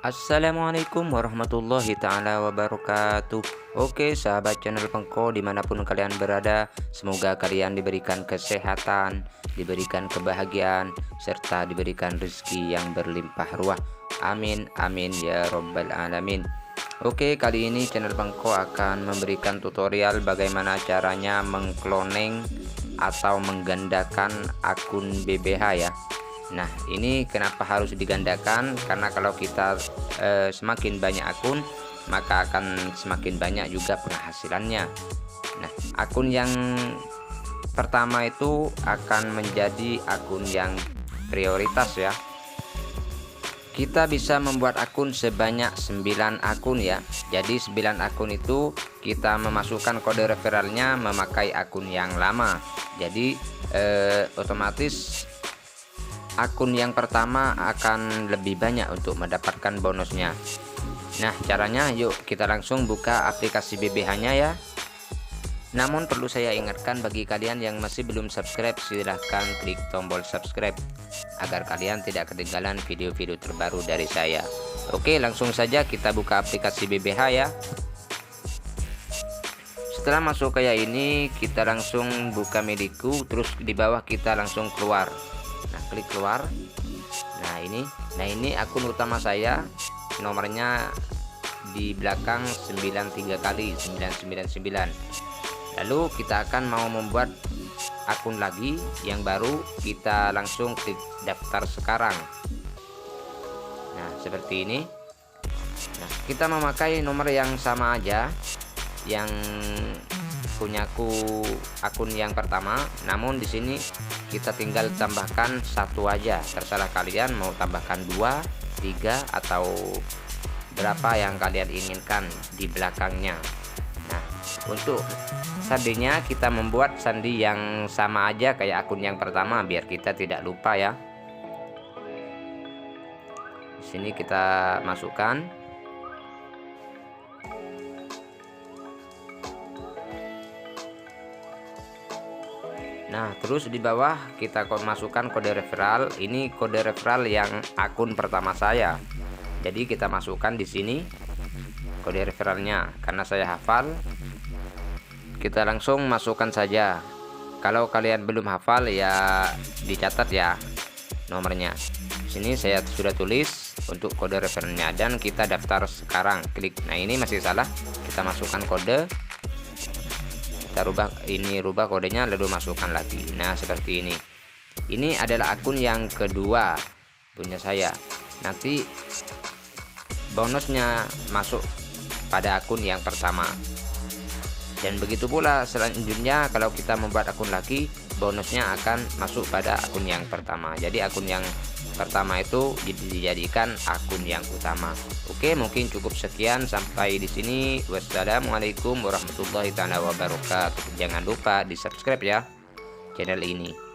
Assalamualaikum warahmatullahi ta'ala wabarakatuh. Oke sahabat channel Pengko dimanapun kalian berada, semoga kalian diberikan kesehatan, diberikan kebahagiaan, serta diberikan rezeki yang berlimpah ruah. Amin amin ya robbal alamin. Oke, kali ini channel Pengko akan memberikan tutorial bagaimana caranya mengcloning atau menggandakan akun BBH ya. Nah, ini kenapa harus digandakan? Karena kalau kita semakin banyak akun, maka akan semakin banyak juga penghasilannya. Nah, akun yang pertama itu akan menjadi akun yang prioritas ya. Kita bisa membuat akun sebanyak 9 akun ya. Jadi 9 akun itu kita memasukkan kode referralnya memakai akun yang lama. Jadi otomatis akun yang pertama akan lebih banyak untuk mendapatkan bonusnya. Nah, caranya yuk kita langsung buka aplikasi BBH-nya ya. Namun perlu saya ingatkan bagi kalian yang masih belum subscribe, silahkan klik tombol subscribe agar kalian tidak ketinggalan video-video terbaru dari saya. Oke, langsung saja kita buka aplikasi BBH ya. Setelah masuk kayak ini, kita langsung buka milikku, terus di bawah kita langsung keluar. Nah, klik keluar. Nah ini akun utama saya, nomornya di belakang 93 kali 999. Lalu kita akan mau membuat akun lagi yang baru, kita langsung klik daftar sekarang. Nah, seperti ini. Nah, kita memakai nomor yang sama aja yang punyaku akun yang pertama, namun di sini kita tinggal tambahkan satu aja, terserah kalian mau tambahkan 2, 3 atau berapa yang kalian inginkan di belakangnya. Nah, untuk sandinya kita membuat sandi yang sama aja kayak akun yang pertama biar kita tidak lupa ya. Di sini kita masukkan. Nah, terus di bawah kita masukkan kode referral. Ini kode referral yang akun pertama saya. Jadi kita masukkan di sini kode referralnya. Karena saya hafal, kita langsung masukkan saja. Kalau kalian belum hafal ya dicatat ya nomornya. Di sini saya sudah tulis untuk kode referralnya dan kita daftar sekarang. Klik. Nah, ini masih salah. Kita masukkan kode. Kita rubah kodenya lalu masukkan lagi. Nah, seperti ini adalah akun yang kedua punya saya. Nanti bonusnya masuk pada akun yang pertama, dan begitu pula selanjutnya kalau kita membuat akun lagi, bonusnya akan masuk pada akun yang pertama. Jadi akun yang pertama itu dijadikan akun yang utama. Oke, mungkin cukup sekian sampai di sini. Wassalamualaikum warahmatullahi wabarakatuh. Jangan lupa di subscribe ya channel ini.